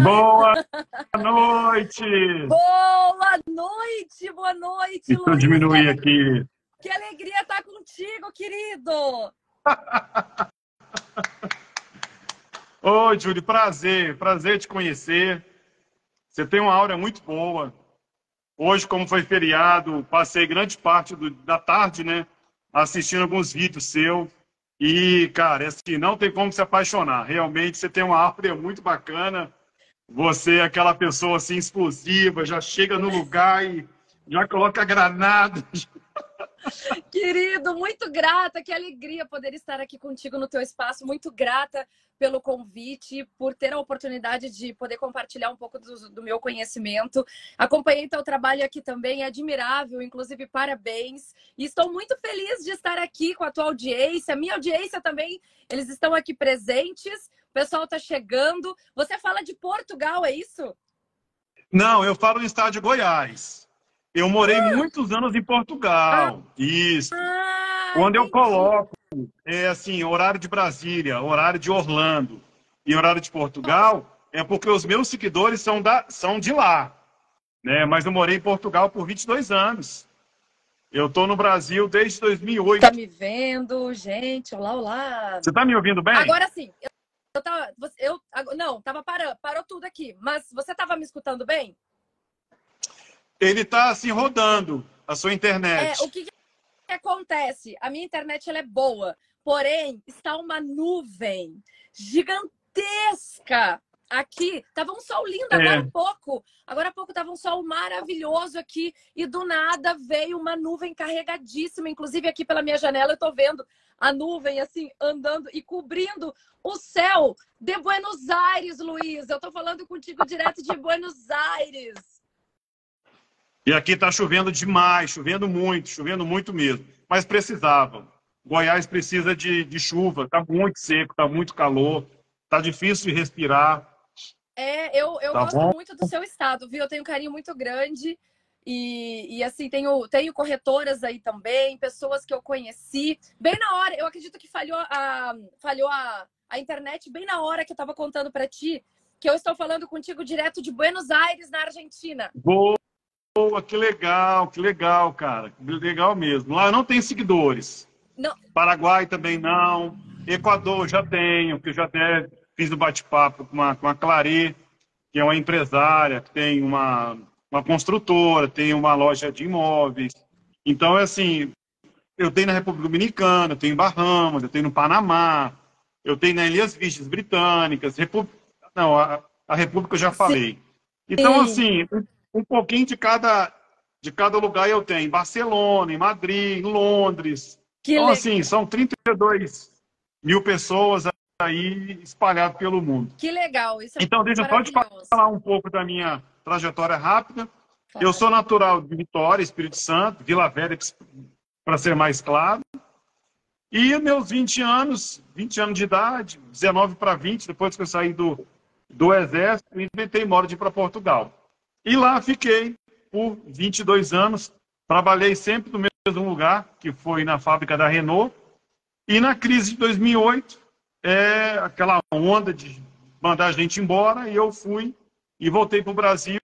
Boa noite! Boa noite, Deixa eu Luiz. diminuir aqui. Que alegria estar contigo, querido. Oi, Júlio, prazer te conhecer. Você tem uma aura muito boa. Hoje, como foi feriado, passei grande parte da tarde, né, assistindo alguns vídeos seus. E, cara, é assim, não tem como se apaixonar. Realmente, você tem uma aura muito bacana. Você é aquela pessoa assim explosiva, já chega no lugar e já coloca a granada. Querido, muito grata, que alegria poder estar aqui contigo no teu espaço, muito grata pelo convite, por ter a oportunidade de poder compartilhar um pouco do meu conhecimento. Acompanhei teu trabalho aqui também, é admirável, inclusive parabéns. E estou muito feliz de estar aqui com a tua audiência, minha audiência também, eles estão aqui presentes, o pessoal está chegando. Você fala de Portugal, é isso? Não, eu falo no estado de Goiás. Eu morei muitos anos em Portugal. Isso. Quando eu Entendi. coloco, é assim, horário de Brasília, horário de Orlando e horário de Portugal, é porque os meus seguidores são de lá, né? Mas eu morei em Portugal por 22 anos. Eu estou no Brasil desde Tá 2008. me vendo, gente? Olá, olá. Você está me ouvindo bem? Agora sim, não, parou tudo aqui. Mas você estava me escutando bem? Ele está assim rodando a sua O internet. que acontece? A minha internet ela é boa, porém está uma nuvem gigantesca aqui. Tava um sol lindo É, agora há pouco tava um sol maravilhoso aqui e do nada veio uma nuvem carregadíssima, inclusive aqui pela minha janela eu tô vendo a nuvem assim andando e cobrindo o céu de Buenos Aires, Luiz. Eu tô falando contigo direto de Buenos Aires. e aqui está chovendo demais, chovendo muito mesmo. Mas precisava. Goiás precisa de chuva, está muito seco, está muito calor, está difícil de respirar, Eu tá gosto bom? muito do seu estado, viu? Eu tenho um carinho muito grande e assim, tenho corretoras aí também, pessoas que eu conheci. Bem na hora, eu acredito que falhou a internet bem na hora que eu estava contando para ti que eu estou falando contigo direto de Buenos Aires, na Argentina. Boa, que legal, cara. Que legal mesmo. Lá eu não tenho seguidores. Não, Paraguai também não. Equador já tenho, que eu já até fiz o bate-papo com a Clary, que é uma empresária, que tem uma construtora, tem uma loja de imóveis. Então, é assim, eu tenho na República Dominicana, eu tenho em Bahamas, eu tenho no Panamá, eu tenho nas Ilhas Virgens Britânicas, não, a República eu já falei. Então, sim, assim, um pouquinho de cada lugar eu tenho. Em Barcelona, em Madrid, em Londres. que Então, legal. assim, são 32 mil pessoas aí espalhadas pelo mundo. Que legal, isso é Então, deixa eu só te maravilhoso. falar um pouco da minha trajetória rápida. Eu Claro. sou natural de Vitória, Espírito Santo, Vila Velha, para ser mais claro. E meus 20 anos de idade, 19 para 20, depois que eu saí do Exército, eu inventei modo de ir para Portugal. E lá fiquei por 22 anos, trabalhei sempre no mesmo lugar, que foi na fábrica da Renault. E na crise de 2008, aquela onda de mandar a gente embora, e eu fui e voltei para o Brasil.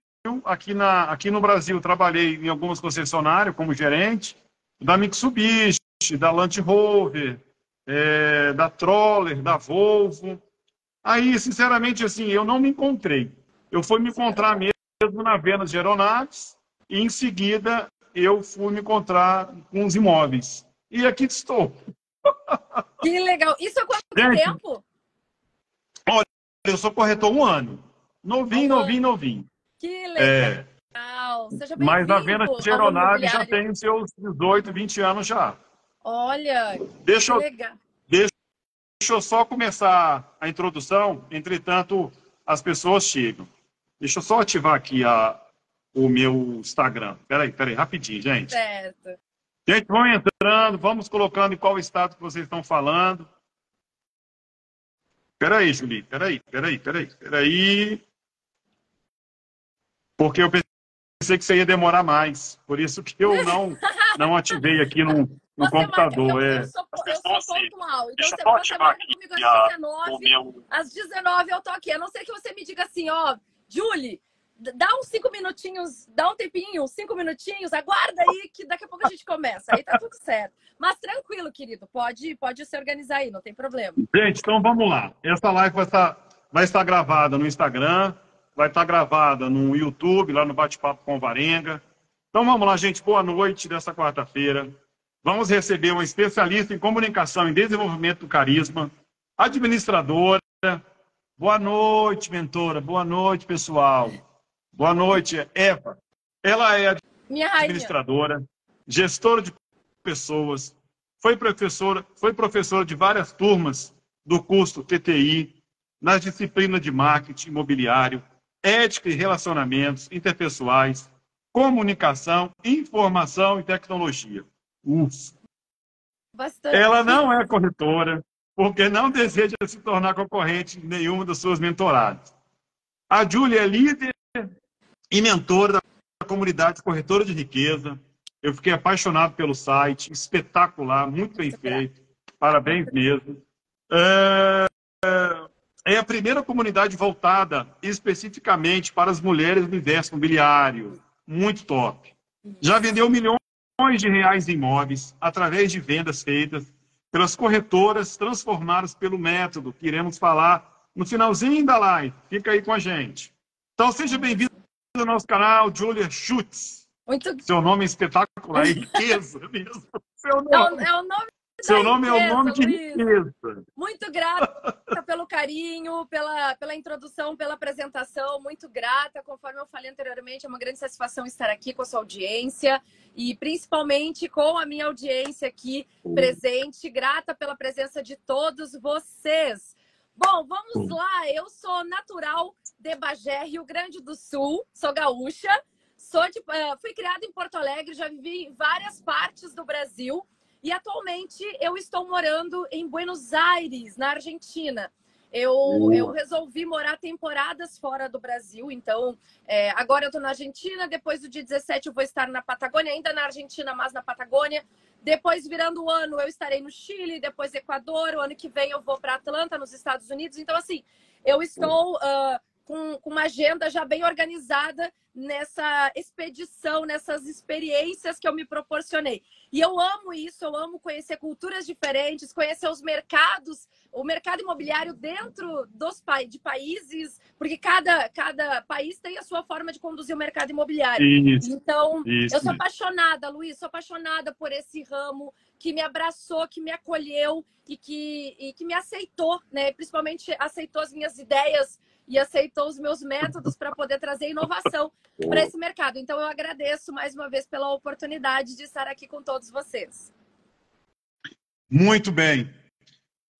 Aqui no Brasil, trabalhei em algumas concessionárias como gerente, da Mitsubishi, da Land Rover, da Troller, da Volvo. Aí, sinceramente, assim, eu não me encontrei. Eu fui me encontrar mesmo na venda de aeronaves e, em seguida, eu fui me encontrar com os imóveis. E aqui estou. Que legal. Isso há quanto Gente, tempo? olha, eu sou corretor há um ano. Há Novinho, um novinho, ano. novinho. Que É, legal. Seja mas na bem-vindo venda de ao ramo aeronave já imobiliário. tem seus 18, 20 anos já. Olha, Deixa que eu, legal. deixa eu só começar a introdução, entretanto, as pessoas chegam. Deixa eu só ativar aqui o meu Instagram. Peraí, rapidinho, gente. Certo. Gente, vão entrando, vamos colocando em qual estado que vocês estão falando. Peraí, Julie, peraí. Porque eu pensei que você ia demorar mais. Por isso que eu não ativei aqui no Você, computador. eu sou pontual. Então, Deixa eu você só marca ativar comigo aqui às 19, o meu... às 19 eu tô aqui. A não ser que você me diga assim, ó, Julie, dá uns 5 minutinhos, dá um tempinho, uns 5 minutinhos, aguarda aí que daqui a pouco a gente começa. Aí tá tudo certo. Mas tranquilo, querido, pode se organizar aí, não tem problema. Gente, então vamos lá. Essa live vai estar gravada no Instagram, vai estar gravada no YouTube, lá no Bate-Papo com o Varenga. Então vamos lá, gente. Boa noite dessa quarta-feira. Vamos receber uma especialista em comunicação e desenvolvimento do carisma, administradora. Boa noite, mentora. Boa noite, pessoal. Boa noite, Eva. Ela é Minha rainha. administradora, gestora de pessoas, foi professora de várias turmas do curso TTI, nas disciplinas de marketing imobiliário, ética e relacionamentos interpessoais, comunicação, informação e tecnologia. Bastante. Ela não é corretora, porque não deseja se tornar concorrente em nenhuma das suas mentoradas. A Júlia é líder e mentora da comunidade corretora de riqueza. Eu fiquei apaixonado pelo site, espetacular, muito bem feito. Parabéns mesmo. É a primeira comunidade voltada especificamente para as mulheres do universo imobiliário. Muito top. Já vendeu milhões de reais em imóveis através de vendas feitas pelas corretoras transformadas pelo método que iremos falar no finalzinho da live. Fica aí com a gente. Então, seja bem-vindo ao nosso canal, Julia Schutz. Muito... Seu nome é espetacular, é riqueza mesmo. Seu nome É o nome de riqueza. Muito grata pelo carinho, pela introdução, pela apresentação. Muito grata. Conforme eu falei anteriormente, é uma grande satisfação estar aqui com a sua audiência e principalmente com a minha audiência aqui presente. Grata pela presença de todos vocês. Bom, vamos lá. Eu sou natural de Bagé, Rio Grande do Sul. Sou gaúcha. Fui criada em Porto Alegre, já vivi em várias partes do Brasil. E atualmente eu estou morando em Buenos Aires, na Argentina. Eu resolvi morar temporadas fora do Brasil, então agora eu estou na Argentina, depois do dia 17 eu vou estar na Patagônia, ainda na Argentina, mas na Patagônia. Depois, virando o ano, eu estarei no Chile, depois Equador, o ano que vem eu vou para Atlanta, nos Estados Unidos. Então, assim, eu estou com uma agenda já bem organizada nessa expedição, nessas experiências que eu me proporcionei. E eu amo isso, eu amo conhecer culturas diferentes, conhecer os mercados, o mercado imobiliário dentro de países, porque cada país tem a sua forma de conduzir o mercado imobiliário. Então, eu sou apaixonada, Luiz, sou apaixonada por esse ramo que me abraçou, que me acolheu e que me aceitou, né? Principalmente aceitou as minhas ideias e aceitou os meus métodos para poder trazer inovação para esse mercado. Então, eu agradeço mais uma vez pela oportunidade de estar aqui com todos vocês. Muito bem.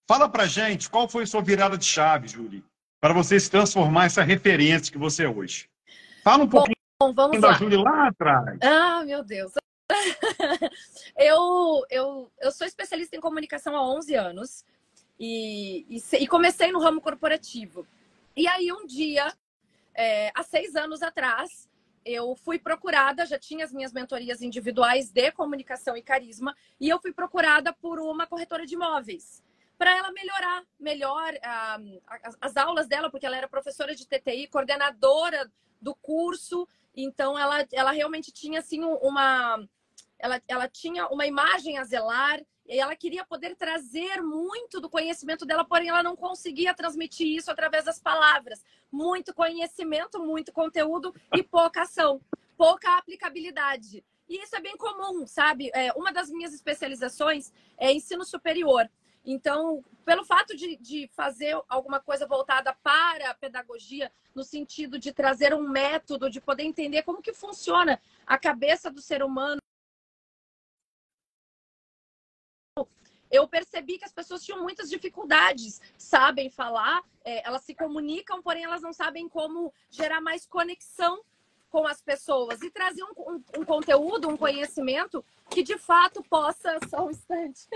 Fala pra gente qual foi a sua virada de chave, Julie, para você se transformar essa referência que você é hoje. Fala um pouquinho da Julie lá atrás. Ah, meu Deus. Eu sou especialista em comunicação há 11 anos e comecei no ramo corporativo. E aí, um dia, há 6 anos atrás, eu fui procurada, já tinha as minhas mentorias individuais de comunicação e carisma, e eu fui procurada por uma corretora de imóveis, para ela melhor as aulas dela, porque ela era professora de TTI, coordenadora do curso, então ela realmente tinha assim ela tinha uma imagem a zelar, e ela queria poder trazer muito do conhecimento dela, porém ela não conseguia transmitir isso através das palavras. Muito conhecimento, muito conteúdo e pouca ação, pouca aplicabilidade. E isso é bem comum, sabe? Uma das minhas especializações é ensino superior. Então, pelo fato de fazer alguma coisa voltada para a pedagogia, no sentido de trazer um método, de poder entender como que funciona a cabeça do ser humano, eu percebi que as pessoas tinham muitas dificuldades, sabem falar, elas se comunicam, porém elas não sabem como gerar mais conexão com as pessoas e trazer um conteúdo, um conhecimento que de fato possa... Só um instante.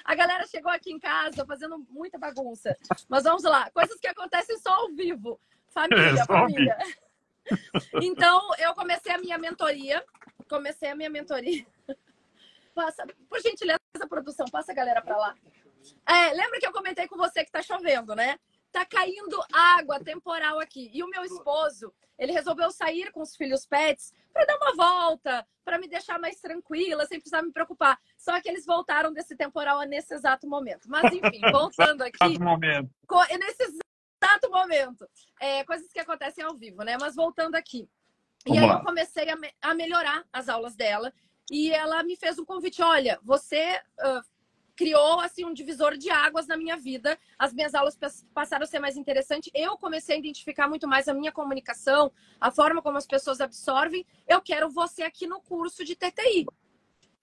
A galera chegou aqui em casa fazendo muita bagunça. Mas vamos lá, coisas que acontecem só ao vivo. Família. Então, eu comecei a minha mentoria. Passa, por gentileza, produção, passa a galera para lá. Lembra que eu comentei com você que tá chovendo, né? Tá caindo água temporal aqui. E o meu esposo, ele resolveu sair com os filhos pets para dar uma volta, para me deixar mais tranquila, sem precisar me preocupar. Só que eles voltaram desse temporal nesse exato momento. Mas, enfim, voltando aqui. Nesse exato momento. Coisas que acontecem ao vivo, né? Mas voltando aqui. E aí eu comecei a melhorar as aulas dela. E ela me fez um convite. Olha, você criou assim um divisor de águas na minha vida. As minhas aulas passaram a ser mais interessantes. Eu comecei a identificar muito mais a minha comunicação, a forma como as pessoas absorvem. Eu quero você aqui no curso de TTI.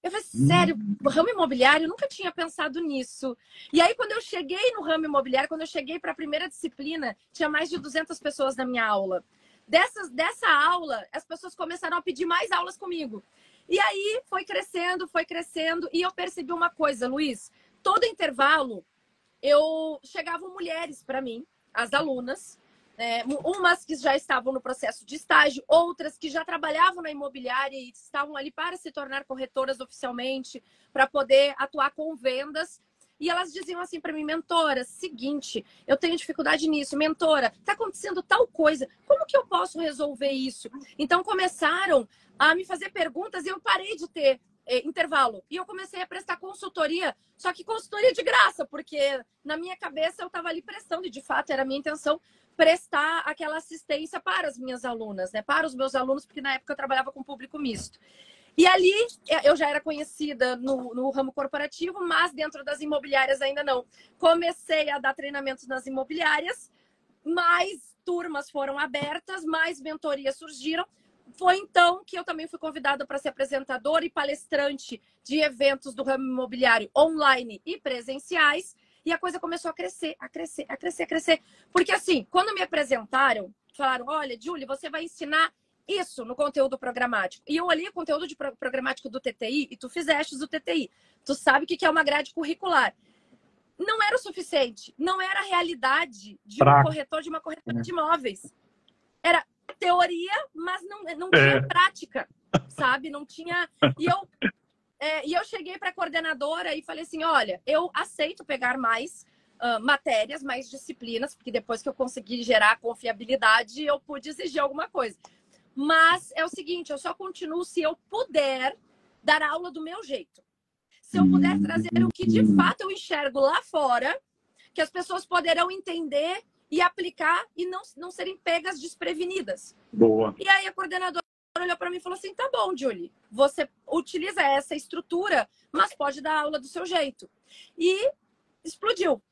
Eu falei, sério, ramo imobiliário? Eu nunca tinha pensado nisso. E aí, quando eu cheguei no ramo imobiliário, quando eu cheguei para a primeira disciplina, tinha mais de 200 pessoas na minha aula. Dessa aula, as pessoas começaram a pedir mais aulas comigo. E aí, foi crescendo, e eu percebi uma coisa, Luiz. Todo intervalo, chegavam mulheres para mim, as alunas, umas que já estavam no processo de estágio, outras que já trabalhavam na imobiliária e estavam ali para se tornar corretoras oficialmente, para poder atuar com vendas. E elas diziam assim para mim, mentora, seguinte, eu tenho dificuldade nisso, mentora, está acontecendo tal coisa, como que eu posso resolver isso? Então começaram a me fazer perguntas e eu parei de ter intervalo. E eu comecei a prestar consultoria, só que consultoria de graça, porque na minha cabeça eu estava ali prestando, e de fato era a minha intenção prestar aquela assistência para as minhas alunas, né? Para os meus alunos, porque na época eu trabalhava com público misto. E ali eu já era conhecida no ramo corporativo, mas dentro das imobiliárias ainda não. Comecei a dar treinamentos nas imobiliárias, mais turmas foram abertas, mais mentorias surgiram. Foi então que eu também fui convidada para ser apresentadora e palestrante de eventos do ramo imobiliário online e presenciais. E a coisa começou a crescer, a crescer, a crescer, a crescer. Porque assim, quando me apresentaram, falaram, olha, Julie, você vai ensinar isso no conteúdo programático. E eu olhei o conteúdo de programático do TTI e tu fizeste o TTI. Tu sabe o que é uma grade curricular. Não era o suficiente. Não era a realidade de um corretor, de uma corretora de imóveis. Era teoria, mas não tinha prática, sabe? Não tinha... E eu cheguei para a coordenadora e falei assim, olha, eu aceito pegar mais matérias, mais disciplinas, porque depois que eu consegui gerar confiabilidade, eu pude exigir alguma coisa. Mas é o seguinte, eu só continuo se eu puder dar aula do meu jeito. Se eu puder trazer o que de fato eu enxergo lá fora, que as pessoas poderão entender e aplicar e não serem pegas desprevenidas. Boa. E aí a coordenadora olhou para mim e falou assim, tá bom, Julie, você utiliza essa estrutura, mas pode dar aula do seu jeito. E explodiu.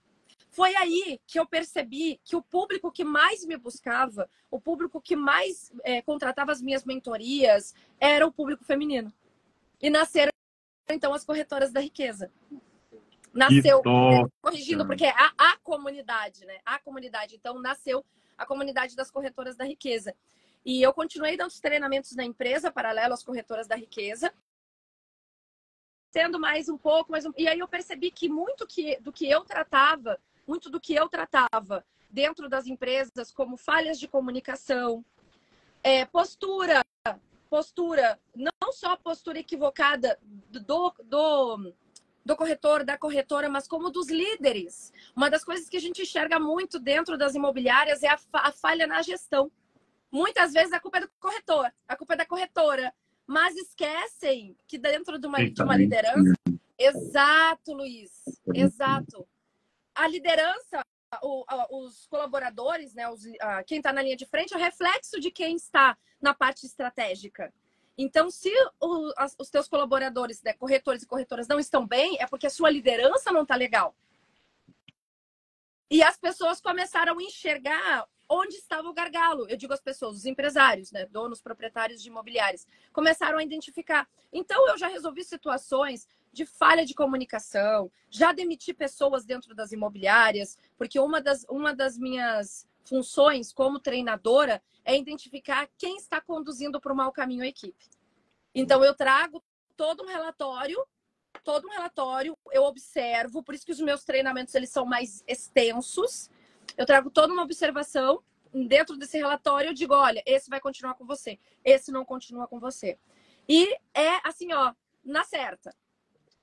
Foi aí que eu percebi que o público que mais me buscava, o público que mais contratava as minhas mentorias, era o público feminino. E nasceram, então, as corretoras da riqueza. Nasceu, corrigindo, porque é a comunidade, né? A comunidade. Então, nasceu a comunidade das corretoras da riqueza. E eu continuei dando os treinamentos na empresa, paralelo às corretoras da riqueza. Sendo mais um pouco, e aí eu percebi que muito do que eu tratava dentro das empresas, como falhas de comunicação, postura, não só postura equivocada do corretor, da corretora, mas como dos líderes. Uma das coisas que a gente enxerga muito dentro das imobiliárias é a falha na gestão. Muitas vezes a culpa é do corretor, a culpa é da corretora, mas esquecem que dentro de uma liderança... Exato, Luiz, exato. A liderança, os colaboradores, né, quem está na linha de frente, é o reflexo de quem está na parte estratégica. Então, se os teus colaboradores, né, corretores e corretoras, não estão bem, é porque a sua liderança não está legal. E as pessoas começaram a enxergar onde estava o gargalo. Eu digo as pessoas, os empresários, né, donos, proprietários de imobiliárias, começaram a identificar. Então, eu já resolvi situações de falha de comunicação, já demiti pessoas dentro das imobiliárias, porque uma das minhas funções como treinadora é identificar quem está conduzindo para o mau caminho a equipe. Então, eu trago todo um relatório, eu observo, por isso que os meus treinamentos eles são mais extensos. Eu trago toda uma observação, dentro desse relatório eu digo, olha, esse vai continuar com você, esse não continua com você. E é assim, ó, na certa.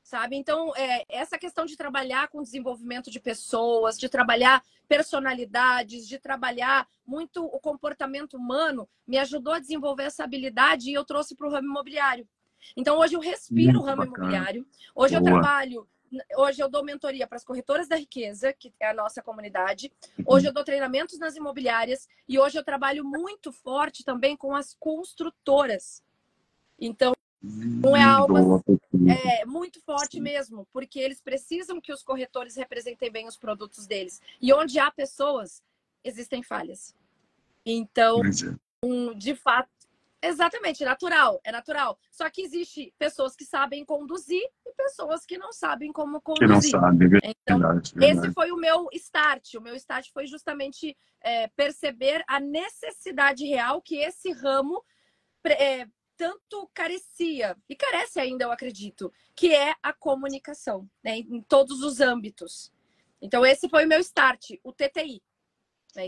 sabe? Então, essa questão de trabalhar com desenvolvimento de pessoas, de trabalhar personalidades, de trabalhar muito o comportamento humano, me ajudou a desenvolver essa habilidade e eu trouxe para o ramo imobiliário. Então, hoje eu respiro o ramo imobiliário. Hoje eu trabalho, hoje eu dou mentoria para as corretoras da riqueza, que é a nossa comunidade. Hoje eu dou treinamentos nas imobiliárias e hoje eu trabalho muito forte também com as construtoras. Então, é algo muito forte mesmo, porque eles precisam que os corretores representem bem os produtos deles. E onde há pessoas, existem falhas. Então, de fato, exatamente, natural, é natural. Só que existe pessoas que sabem conduzir e pessoas que não sabem como conduzir. Que não sabem, então, verdade. Esse foi o meu start. O meu start foi justamente perceber a necessidade real que esse ramo tanto carecia, e carece ainda, eu acredito, que é a comunicação, né, em todos os âmbitos. Então, esse foi o meu start, o TTI. Né,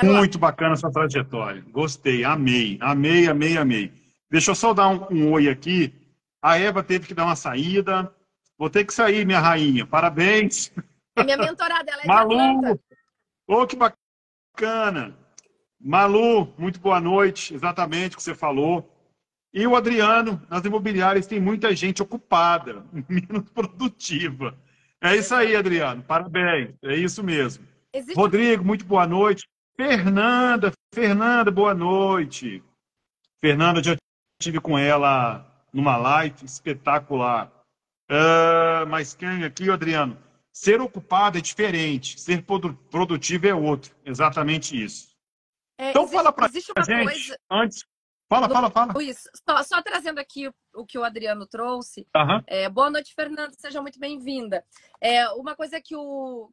muito bacana essa trajetória. Gostei, amei, amei, amei, amei. Deixa eu só dar um oi aqui. A Eva teve que dar uma saída. Vou ter que sair, minha rainha. Parabéns. É minha mentorada, ela é Malu. de Atlanta. Oh, que bacana. Malu, muito boa noite. Exatamente o que você falou. E o Adriano, nas imobiliárias tem muita gente ocupada, menos produtiva. É isso aí, Adriano. Parabéns. É isso mesmo. Rodrigo, muito boa noite. Fernanda, boa noite. Fernanda, já estive com ela numa live espetacular. Mas quem aqui, Adriano? Ser ocupado é diferente, ser produtivo é outro. Exatamente isso. Então fala pra gente, antes... Fala. Luiz, só trazendo aqui o que o Adriano trouxe. Boa noite, Fernanda, seja muito bem-vinda. Uma coisa que o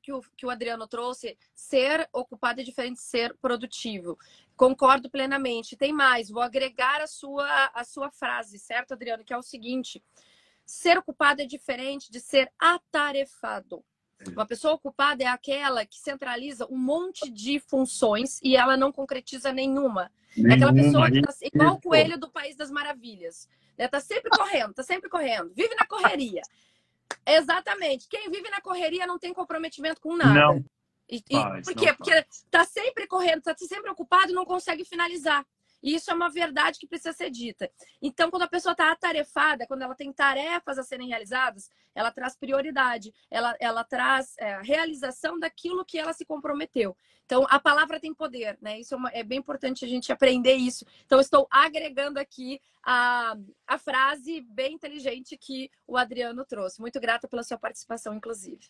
Adriano trouxe, ser ocupado é diferente de ser produtivo. Concordo plenamente. Tem mais, vou agregar a sua frase, certo, Adriano? Que é o seguinte, ser ocupado é diferente de ser atarefado. Uma pessoa ocupada é aquela que centraliza um monte de funções e ela não concretiza nenhuma. É aquela pessoa que está igual o coelho do País das Maravilhas. Está sempre correndo. Vive na correria. Exatamente. Quem vive na correria não tem comprometimento com nada. Não. Por quê? Porque está sempre correndo, está sempre ocupado e não consegue finalizar. E isso é uma verdade que precisa ser dita. Então, quando a pessoa está atarefada, quando ela tem tarefas a serem realizadas, ela traz prioridade, ela traz a realização daquilo que ela se comprometeu. Então, a palavra tem poder, né? Isso é bem importante a gente aprender isso. Então, eu estou agregando aqui a frase bem inteligente que o Adriano trouxe. Muito grata pela sua participação, inclusive.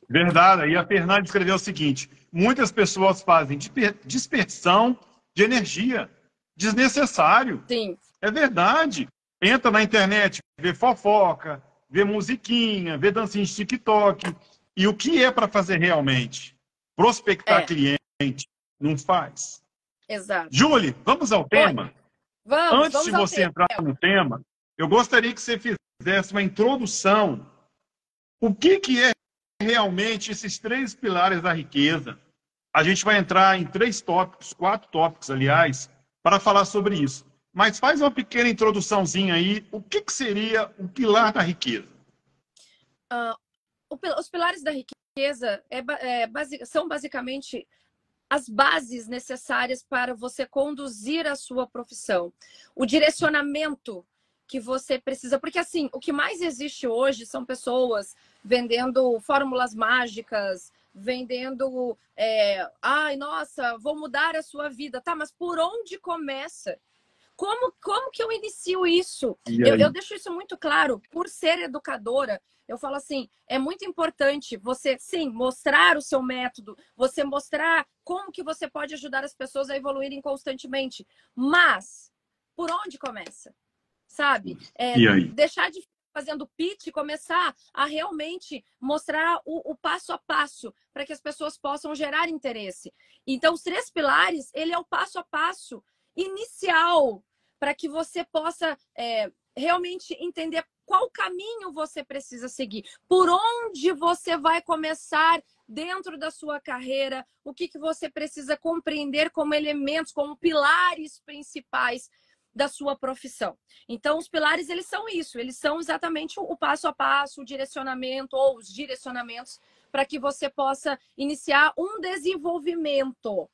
Verdade. E a Fernanda escreveu o seguinte, muitas pessoas fazem dispersão de energia. Desnecessário. Sim. É verdade. Entra na internet, vê fofoca, vê musiquinha, vê dancinha de TikTok. E o que é para fazer realmente? Prospectar cliente. Não faz. Exato. Julie, vamos ao tema? Vamos de você entrar no tema, eu gostaria que você fizesse uma introdução. O que é realmente esses 3 pilares da riqueza? A gente vai entrar em 4 tópicos, aliás, para falar sobre isso. Mas faz uma pequena introduçãozinha aí. O que seria o pilar da riqueza? Os pilares da riqueza são basicamente as bases necessárias para você conduzir a sua profissão. O direcionamento que você precisa. Porque, assim, o que mais existe hoje são pessoas vendendo fórmulas mágicas, vendendo, ai, nossa, vou mudar a sua vida. Tá, mas por onde começa? Como que eu inicio isso? Eu deixo isso muito claro. Por ser educadora, eu falo assim, é muito importante você, sim, mostrar o seu método, você mostrar como que você pode ajudar as pessoas a evoluírem constantemente. Mas, por onde começa? Sabe? Deixar de fazendo pitch e começar a realmente mostrar o passo a passo para que as pessoas possam gerar interesse. Então, os 3 pilares, ele é o passo a passo inicial para que você possa realmente entender qual caminho você precisa seguir, por onde você vai começar dentro da sua carreira, o que você precisa compreender como elementos, como pilares principais. da sua profissão. Então, os pilares, eles são isso, eles são exatamente o passo a passo, o direcionamento ou os direcionamentos para que você possa iniciar um desenvolvimento.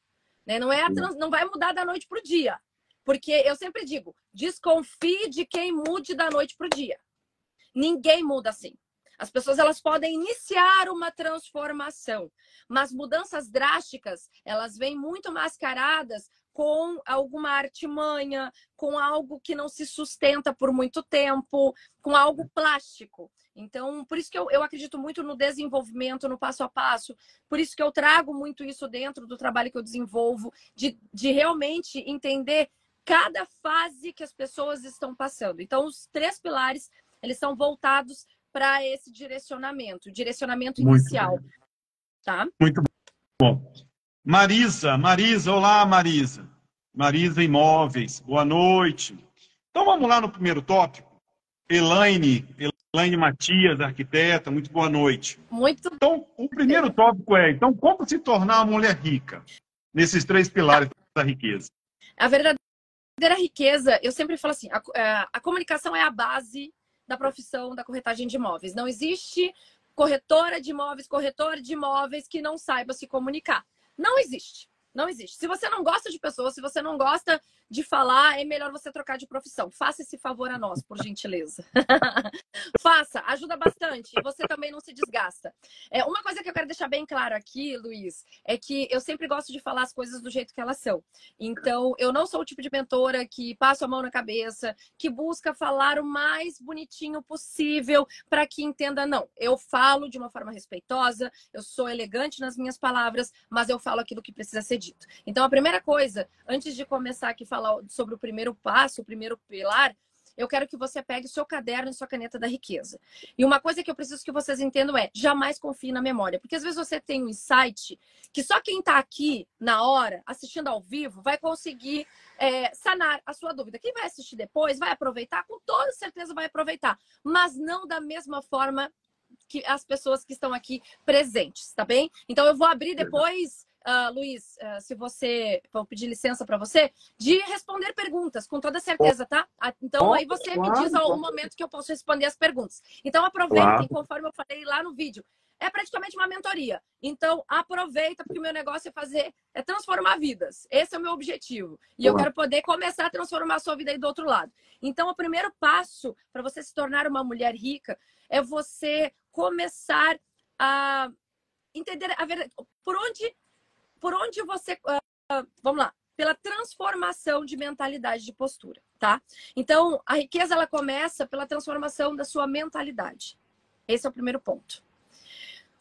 Né? Não vai mudar da noite para o dia. Porque eu sempre digo, desconfie de quem mude da noite para o dia. Ninguém muda assim. As pessoas, elas podem iniciar uma transformação, mas mudanças drásticas, elas vêm muito mascaradas com alguma artimanha, com algo que não se sustenta por muito tempo, com algo plástico. Então, por isso que eu acredito muito no desenvolvimento, no passo a passo. Por isso que eu trago muito isso dentro do trabalho que eu desenvolvo, de realmente entender cada fase que as pessoas estão passando. Então, os 3 pilares, eles são voltados para esse direcionamento inicial. Tá? Muito bom. Marisa, olá, Marisa. Marisa Imóveis, boa noite. Então vamos lá no primeiro tópico. Elaine Matias, arquiteta, muito boa noite. Muito. Então, o primeiro tópico é, então, como se tornar uma mulher rica? Nesses 3 pilares da riqueza. A verdadeira riqueza, eu sempre falo assim, a comunicação é a base da profissão da corretagem de imóveis. Não existe corretor de imóveis que não saiba se comunicar. Não existe. Não existe. Se você não gosta de pessoas, se você não gosta de falar, é melhor você trocar de profissão. Faça esse favor a nós, por gentileza. Faça, ajuda bastante. E você também não se desgasta. Uma coisa que eu quero deixar bem claro aqui, Luiz, é que eu sempre gosto de falar as coisas do jeito que elas são. Então, eu não sou o tipo de mentora que passa a mão na cabeça, que busca falar o mais bonitinho possível para que entenda, não. Eu falo de uma forma respeitosa, eu sou elegante nas minhas palavras, mas eu falo aquilo que precisa ser dito. Então, a primeira coisa, antes de começar aqui a falar sobre o primeiro passo, o primeiro pilar, eu quero que você pegue o seu caderno e sua caneta da riqueza. E uma coisa que eu preciso que vocês entendam é, jamais confie na memória. Porque às vezes você tem um insight que só quem está aqui na hora, assistindo ao vivo, vai conseguir sanar a sua dúvida. Quem vai assistir depois vai aproveitar, com toda certeza vai aproveitar. Mas não da mesma forma que as pessoas que estão aqui presentes, tá bem? Então eu vou abrir depois... Luiz, se você... Vou pedir licença para você de responder perguntas, com toda certeza, tá? Então, aí você me diz o momento que eu posso responder as perguntas. Então, aproveitem, conforme eu falei lá no vídeo. É praticamente uma mentoria. Então, aproveita, porque o meu negócio é transformar vidas. Esse é o meu objetivo. E eu quero poder começar a transformar a sua vida aí do outro lado. Então, o primeiro passo para você se tornar uma mulher rica é você começar a entender a verdade. Por onde você... vamos lá. Pela transformação de mentalidade, de postura, tá? Então, a riqueza, ela começa pela transformação da sua mentalidade. Esse é o primeiro ponto.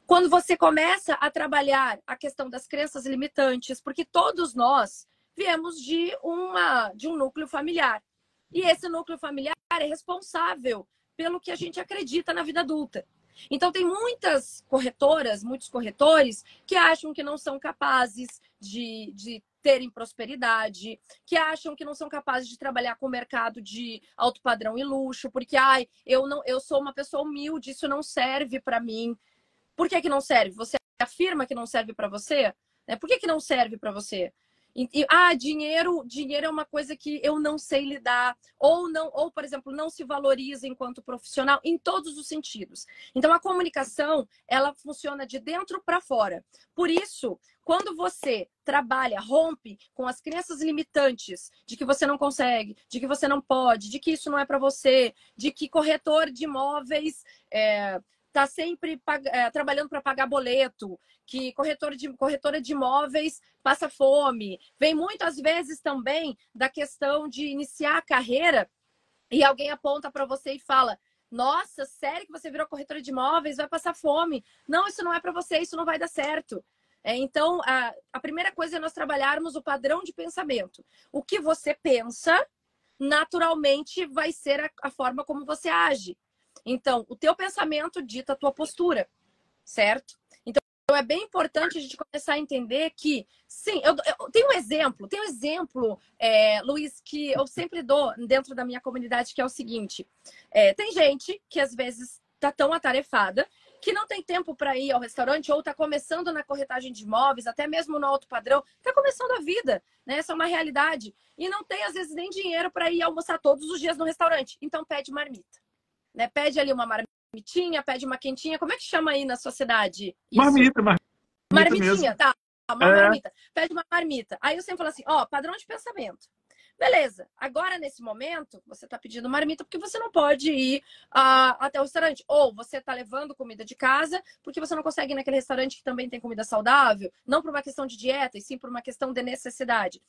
Quando você começa a trabalhar a questão das crenças limitantes, porque todos nós viemos de um núcleo familiar. E esse núcleo familiar é responsável pelo que a gente acredita na vida adulta. Então, tem muitas corretoras, muitos corretores que acham que não são capazes de terem prosperidade, que acham que não são capazes de trabalhar com o mercado de alto padrão e luxo, porque eu sou uma pessoa humilde, isso não serve para mim. Por que não serve? Você afirma que não serve para você? Por que não serve para você? Dinheiro é uma coisa que eu não sei lidar, ou, por exemplo, não se valoriza enquanto profissional, em todos os sentidos. Então, a comunicação, ela funciona de dentro para fora. Por isso, quando você trabalha, rompe com as crenças limitantes de que você não consegue, de que você não pode, de que isso não é para você, de que corretor de imóveis está sempre trabalhando para pagar boleto, que corretora de imóveis passa fome. Vem muitas vezes também da questão de iniciar a carreira e alguém aponta para você e fala: nossa, sério que você virou corretora de imóveis? Vai passar fome. Não, isso não é para você, isso não vai dar certo. Então, a primeira coisa é nós trabalharmos o padrão de pensamento. O que você pensa, naturalmente, vai ser a forma como você age. Então, o teu pensamento dita a tua postura, certo? Então, é bem importante a gente começar a entender que, sim, eu tenho um exemplo, Luiz, que eu sempre dou dentro da minha comunidade, que é o seguinte. Tem gente que, às vezes, tá tão atarefada que não tem tempo para ir ao restaurante ou está começando na corretagem de imóveis, até mesmo no alto padrão, está começando a vida, né? Essa é uma realidade. E não tem, às vezes, nem dinheiro para ir almoçar todos os dias no restaurante. Então, pede marmita, né? Pede ali uma marmitinha, pede uma quentinha. Como é que chama aí na sua cidade isso? Marmitinha, mesmo. Tá. Uma marmita. Pede uma marmita. Aí eu sempre falo assim, ó, padrão de pensamento. Beleza, agora nesse momento, você está pedindo marmita porque você não pode ir até o restaurante. Ou você está levando comida de casa porque você não consegue ir naquele restaurante que também tem comida saudável. Não por uma questão de dieta, e sim por uma questão de necessidade.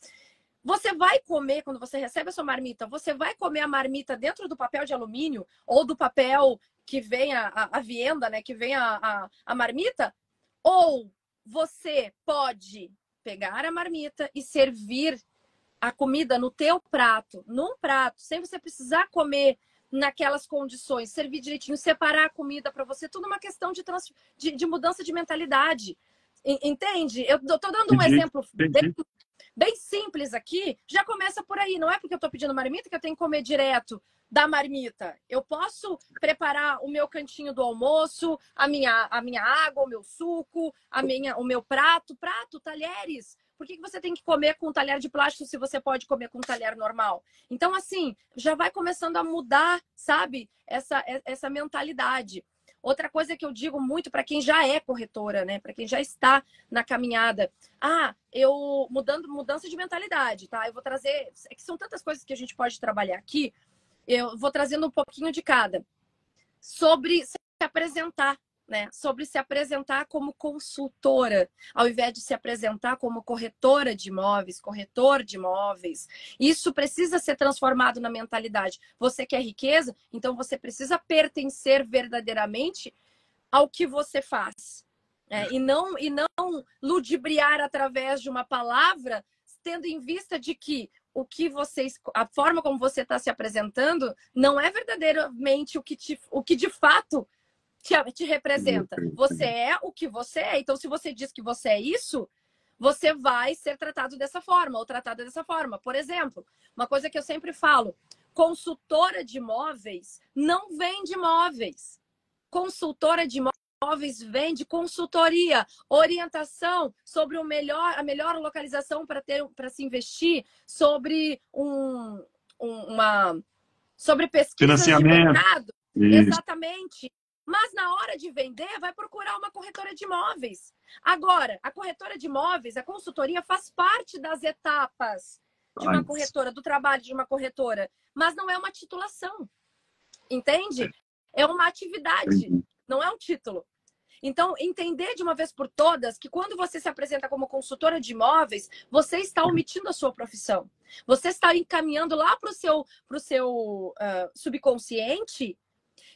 Você vai comer, quando você recebe a sua marmita, você vai comer a marmita dentro do papel de alumínio ou do papel que vem a vianda, né? Que vem a marmita? Ou você pode pegar a marmita e servir a comida no teu prato, num prato, sem você precisar comer naquelas condições, servir direitinho, separar a comida para você, tudo uma questão de mudança de mentalidade. Entende? Eu tô dando um exemplo bem simples aqui, já começa por aí. Não é porque eu tô pedindo marmita que eu tenho que comer direto da marmita. Eu posso preparar o meu cantinho do almoço, a minha água, o meu suco, o meu prato, talheres. Por que você tem que comer com um talher de plástico se você pode comer com um talher normal? Então, assim, já vai começando a mudar, sabe? Essa mentalidade. Outra coisa que eu digo muito para quem já é corretora, né? Para quem já está na caminhada. Mudança de mentalidade, tá? Eu vou trazer... É que são tantas coisas que a gente pode trabalhar aqui. Eu vou trazendo um pouquinho de cada. Sobre se apresentar. Né, sobre se apresentar como consultora, ao invés de se apresentar como corretora de imóveis, corretor de imóveis. Isso precisa ser transformado na mentalidade. Você quer riqueza? Então você precisa pertencer verdadeiramente ao que você faz. Né? E não ludibriar através de uma palavra, tendo em vista de que a forma como você está se apresentando não é verdadeiramente o que de fato te representa. Você é o que você é. Então, se você diz que você é isso, você vai ser tratado dessa forma ou tratada dessa forma. Por exemplo, uma coisa que eu sempre falo, consultora de imóveis não vende imóveis. Consultora de imóveis vende consultoria, orientação sobre a melhor localização para se investir, sobre sobre pesquisas de mercado. Isso. Exatamente. Mas na hora de vender, vai procurar uma corretora de imóveis. Agora, a corretora de imóveis, a consultoria faz parte das etapas de uma corretora, do trabalho de uma corretora, mas não é uma titulação. Entende? É uma atividade, não é um título. Então, entender de uma vez por todas que quando você se apresenta como consultora de imóveis, você está omitindo a sua profissão. Você está encaminhando lá para o seu subconsciente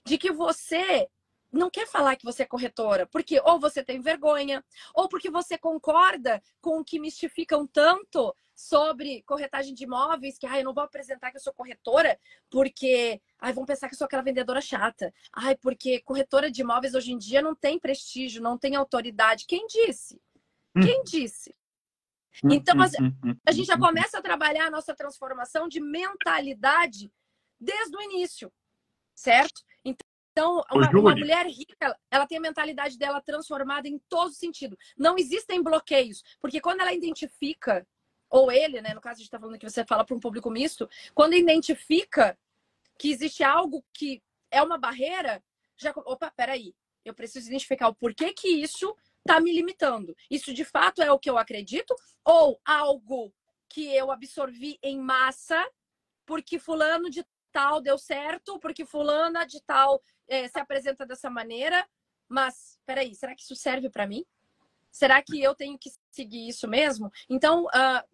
de que você não quer falar que você é corretora, porque ou você tem vergonha, ou porque você concorda com o que mistificam tanto sobre corretagem de imóveis, que eu não vou apresentar que eu sou corretora, porque vão pensar que eu sou aquela vendedora chata. Porque corretora de imóveis hoje em dia não tem prestígio, não tem autoridade. Quem disse? Quem disse? Então, a gente já começa a trabalhar a nossa transformação de mentalidade desde o início, certo? Então, uma mulher rica, ela tem a mentalidade dela transformada em todo sentido. Não existem bloqueios, porque quando ela identifica, ou ele, né, no caso a gente está falando que você fala para um público misto, quando identifica que existe algo que é uma barreira, peraí, eu preciso identificar o porquê que isso está me limitando. Isso de fato é o que eu acredito, ou algo que eu absorvi em massa, porque fulano de tal deu certo, porque fulana de tal se apresenta dessa maneira, mas peraí, será que isso serve para mim? Será que eu tenho que seguir isso mesmo? Então,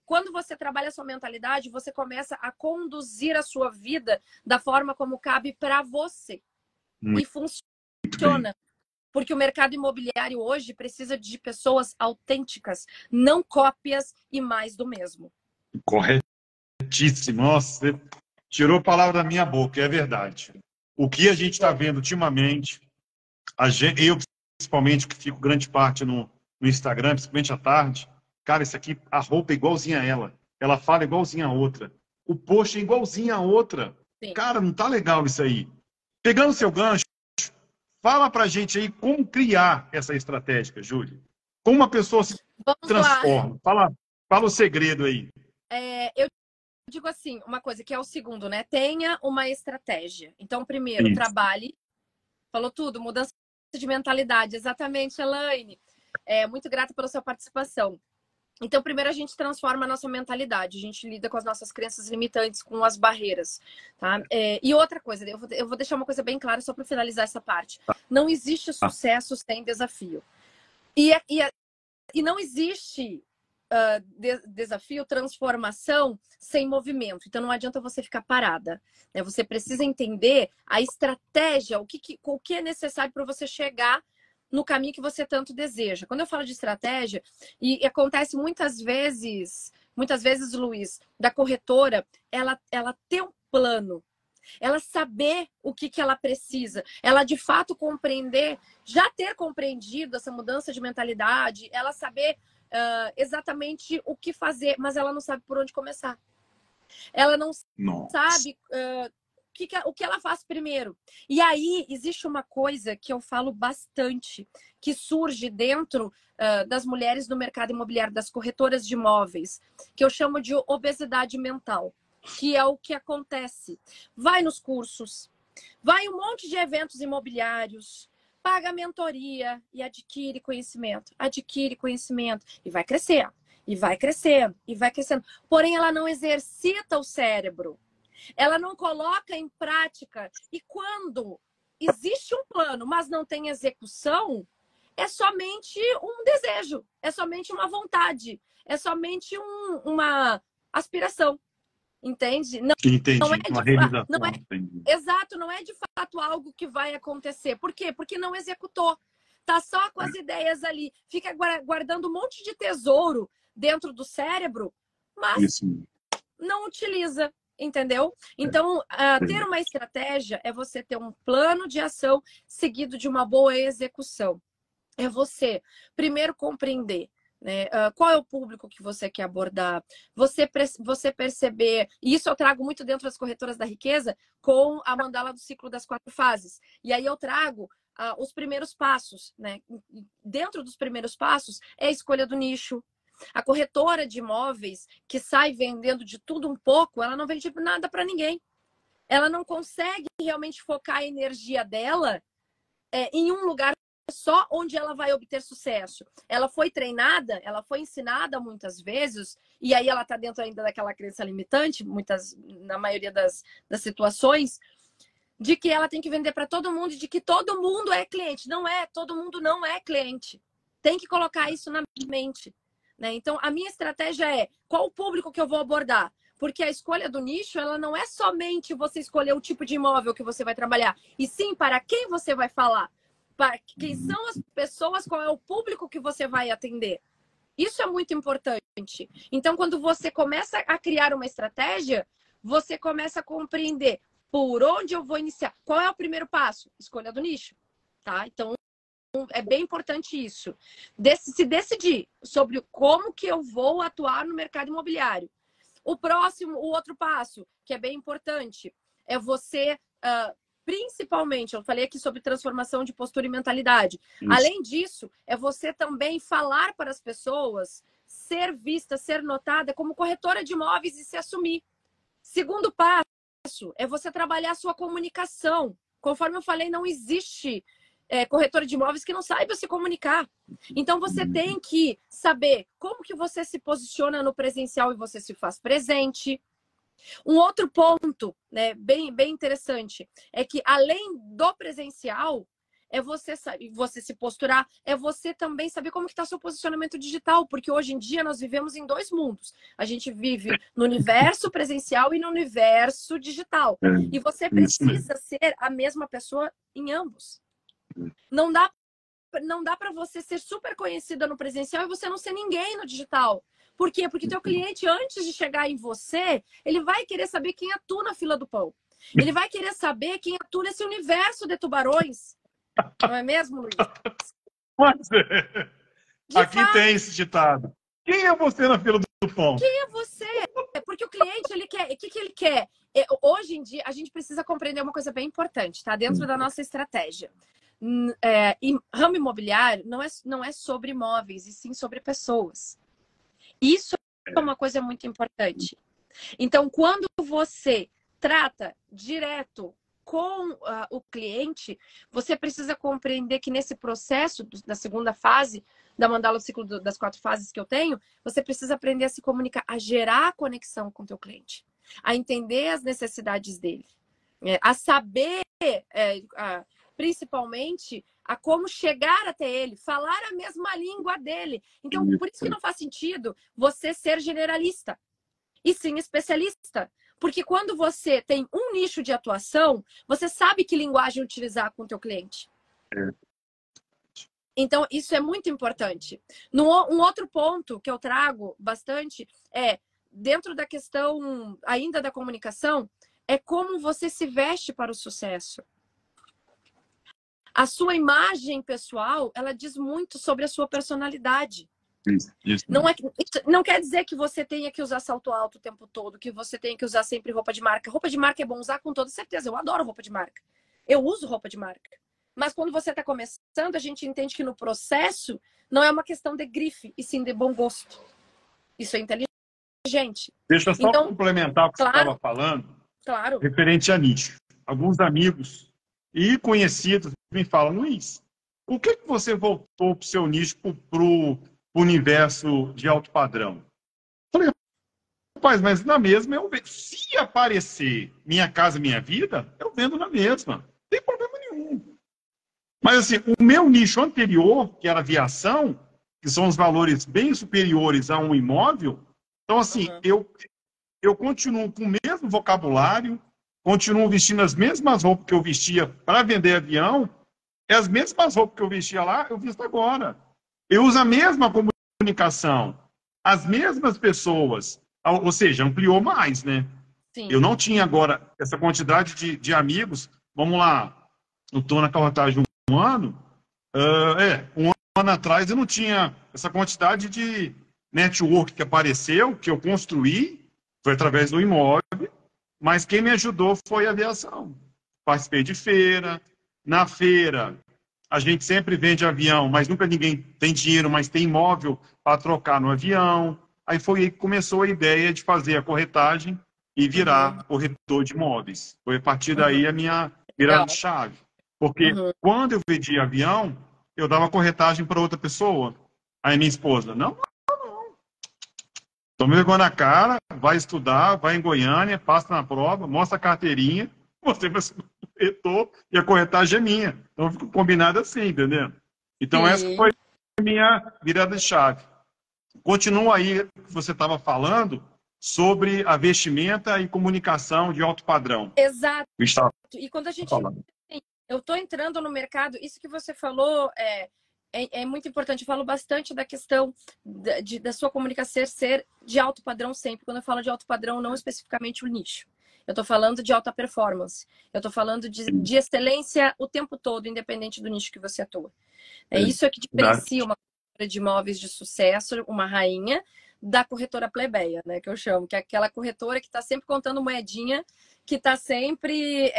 quando você trabalha a sua mentalidade, você começa a conduzir a sua vida da forma como cabe para você. E funciona. Porque o mercado imobiliário hoje precisa de pessoas autênticas, não cópias e mais do mesmo. Corretíssimo. Nossa, você tirou a palavra da minha boca, é verdade. O que a gente está vendo ultimamente, eu principalmente, que fico grande parte no Instagram, principalmente à tarde, cara, isso aqui, a roupa é igualzinha a ela fala igualzinha a outra, o post é igualzinho a outra. Sim. Cara, não tá legal isso aí. Pegando seu gancho, Fala pra gente aí como criar essa estratégia, Júlia. Como uma pessoa se Vamos lá. transforma. Fala o segredo aí. Eu digo assim, uma coisa que é o segundo, né? Tenha uma estratégia. Então, primeiro, Isso. trabalhe. Falou tudo, mudança de mentalidade. Exatamente, Elaine. Muito grata pela sua participação. Então, primeiro a gente transforma a nossa mentalidade, a gente lida com as nossas crenças limitantes, com as barreiras, tá? E outra coisa, eu vou deixar uma coisa bem clara só para finalizar essa parte. Não existe sucesso sem desafio. E não existe desafio, transformação sem movimento. Então, não adianta você ficar parada, né? Você precisa entender a estratégia, o que é necessário para você chegar no caminho que você tanto deseja. Quando eu falo de estratégia, e acontece muitas vezes, Luiz, da corretora, ela ter um plano, ela saber o que ela precisa, ela de fato compreender, já ter compreendido essa mudança de mentalidade, ela saber exatamente o que fazer, mas ela não sabe por onde começar. Ela não sabe o que ela faz primeiro. E aí, existe uma coisa que eu falo bastante, que surge dentro das mulheres no mercado imobiliário, das corretoras de imóveis, que eu chamo de obesidade mental, que é o que acontece. Vai nos cursos, vai um monte de eventos imobiliários, paga mentoria e adquire conhecimento, e vai crescendo, e vai crescendo, e vai crescendo. Porém, ela não exercita o cérebro. Ela não coloca em prática. E quando existe um plano, mas não tem execução, é somente um desejo, é somente uma vontade, é somente uma aspiração. Entende? Entendi. Não é de Uma realização. não é, exato, não é de fato algo que vai acontecer. Por quê? Porque não executou. Tá só com as ideias ali. Fica guardando um monte de tesouro dentro do cérebro, mas não utiliza. Entendeu? Então, ter uma estratégia é você ter um plano de ação seguido de uma boa execução. É você, primeiro, compreender, né, qual é o público que você quer abordar. Você perceber, e isso eu trago muito dentro das corretoras da riqueza, com a mandala do ciclo das 4 fases. E aí eu trago os primeiros passos. Né? Dentro dos primeiros passos é a escolha do nicho. A corretora de imóveis que sai vendendo de tudo um pouco, ela não vende nada para ninguém. Ela não consegue realmente focar a energia dela em um lugar só onde ela vai obter sucesso. Ela foi treinada, ela foi ensinada muitas vezes, e aí ela está dentro ainda daquela crença limitante, na maioria das situações, de que ela tem que vender para todo mundo e de que todo mundo é cliente. Não é, todo mundo não é cliente. Tem que colocar isso na mente. Né? Então, a minha estratégia é qual o público que eu vou abordar? Porque a escolha do nicho, ela não é somente você escolher o tipo de imóvel que você vai trabalhar, e sim para quem você vai falar, para quem são as pessoas, qual é o público que você vai atender. Isso é muito importante. Então, quando você começa a criar uma estratégia, você começa a compreender por onde eu vou iniciar. Qual é o primeiro passo? Escolha do nicho. Tá? Então, é bem importante isso. Se decidir sobre como que eu vou atuar no mercado imobiliário. O outro passo, que é bem importante, é você, principalmente, eu falei aqui sobre transformação de postura e mentalidade. Isso. Além disso, é você também falar para as pessoas, ser vista, ser notada como corretora de imóveis e se assumir. Segundo passo, é você trabalhar a sua comunicação. Conforme eu falei, não existe corretora de imóveis que não saiba se comunicar. Então, você tem que saber como que você se posiciona no presencial e você se faz presente. Um outro ponto, né, bem interessante, é que além do presencial, é você se posturar, é você também saber como que está seu posicionamento digital, porque hoje em dia nós vivemos em 2 mundos. A gente vive no universo presencial e no universo digital. E você precisa ser a mesma pessoa em ambos. Não dá para você ser super conhecida no presencial e você não ser ninguém no digital. Por quê? Porque teu cliente, antes de chegar em você, ele vai querer saber quem é tu na fila do pão. Ele vai querer saber quem é tu nesse universo de tubarões. Não é mesmo, Luiz? Mas aqui tem esse ditado. Quem é você na fila do pão? Quem é você? Porque o cliente, ele quer... O que ele quer? Hoje em dia, a gente precisa compreender uma coisa bem importante, tá? Dentro da nossa estratégia. ramo imobiliário não é sobre imóveis, e sim sobre pessoas. Isso é uma coisa muito importante. Então, quando você trata direto com o cliente, você precisa compreender que nesse processo da segunda fase, da mandala, o ciclo das 4 fases que eu tenho, você precisa aprender a se comunicar, a gerar conexão com o teu cliente, a entender as necessidades dele, a saber, principalmente, a como chegar até ele, falar a mesma língua dele. Então, por isso que não faz sentido você ser generalista, e sim especialista. Porque quando você tem um nicho de atuação, você sabe que linguagem utilizar com o teu cliente. Então, isso é muito importante. Um outro ponto que eu trago bastante dentro da questão ainda da comunicação, é como você se veste para o sucesso. A sua imagem pessoal, ela diz muito sobre a sua personalidade. Isso. Não quer dizer que você tenha que usar salto alto o tempo todo, que você tenha que usar sempre roupa de marca. Roupa de marca é bom usar com toda certeza. Eu adoro roupa de marca. Eu uso roupa de marca. Mas quando você está começando, a gente entende que no processo não é uma questão de grife, e sim de bom gosto. Isso é inteligente. Deixa eu só complementar o que você estava falando, referente a nicho. Alguns amigos e conhecidos me falam: Luiz, por que você voltou para o seu nicho, para o universo de alto padrão? Falei: rapaz, mas na mesma eu vendo. Se aparecer Minha Casa Minha Vida, eu vendo na mesma. Não tem problema nenhum. Mas assim, o meu nicho anterior, que era aviação, que são os valores bem superiores a um imóvel, então assim, eu continuo com o mesmo vocabulário, continuo vestindo as mesmas roupas que eu vestia para vender avião, é as mesmas roupas que eu vestia lá, eu visto agora. Eu uso a mesma comunicação, as mesmas pessoas, ou seja, ampliou mais, né? Sim. Eu não tinha agora essa quantidade de amigos. Vamos lá, eu estou na carrotagem um ano, um ano atrás eu não tinha essa quantidade de network que apareceu, que eu construí, foi através do imóvel, mas quem me ajudou foi a aviação. Participei de feira, na feira a gente sempre vende avião, mas nunca ninguém tem dinheiro, mas tem imóvel para trocar no avião. Aí foi aí que começou a ideia de fazer a corretagem e virar corretor de imóveis. Foi a partir daí a minha virada de chave. Porque quando eu vendia avião, eu dava corretagem para outra pessoa. Aí minha esposa: não. Toma vergonha na cara, vai estudar, vai em Goiânia, passa na prova, mostra a carteirinha, você vai ser corretor e a corretagem é minha. Então fica combinado assim, entendeu? Então essa foi a minha virada de chave. Continua aí o que você estava falando sobre a vestimenta e comunicação de alto padrão. Exato. E quando a gente... Eu estou entrando no mercado, isso que você falou é muito importante. Eu falo bastante da questão da sua comunicação ser de alto padrão sempre. Quando eu falo de alto padrão, não especificamente o nicho. Eu estou falando de alta performance. Eu estou falando de excelência o tempo todo, independente do nicho que você atua. Isso é que diferencia uma corretora de imóveis de sucesso, uma rainha, da corretora plebeia, né? Que eu chamo, que é aquela corretora que está sempre contando moedinha, que está sempre...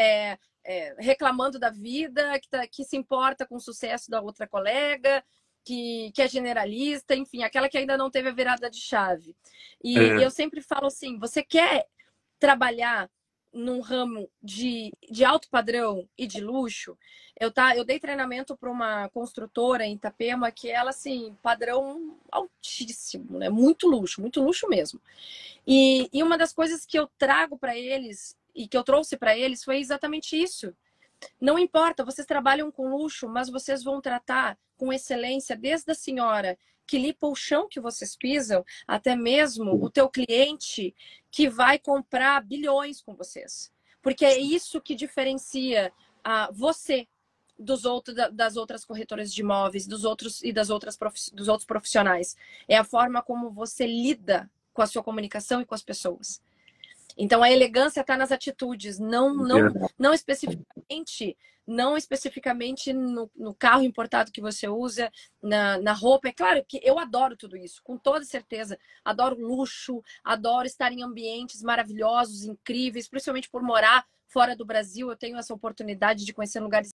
reclamando da vida, que se importa com o sucesso da outra colega, que é generalista, enfim, aquela que ainda não teve a virada de chave. E eu sempre falo assim: você quer trabalhar num ramo de alto padrão e de luxo? Eu dei treinamento para uma construtora em Itapema que ela, assim, padrão altíssimo, né? Muito luxo mesmo. E uma das coisas que eu trago para eles e que eu trouxe para eles foi exatamente isso. Não importa, vocês trabalham com luxo, mas vocês vão tratar com excelência desde a senhora que limpa o chão que vocês pisam, até mesmo o teu cliente que vai comprar bilhões com vocês. Porque é isso que diferencia você das outras corretoras de imóveis, dos outros profissionais. É a forma como você lida com a sua comunicação e com as pessoas. Então, a elegância está nas atitudes, não especificamente no carro importado que você usa, na roupa. É claro que eu adoro tudo isso, com toda certeza. Adoro luxo, adoro estar em ambientes maravilhosos, incríveis, principalmente por morar fora do Brasil. Eu tenho essa oportunidade de conhecer lugares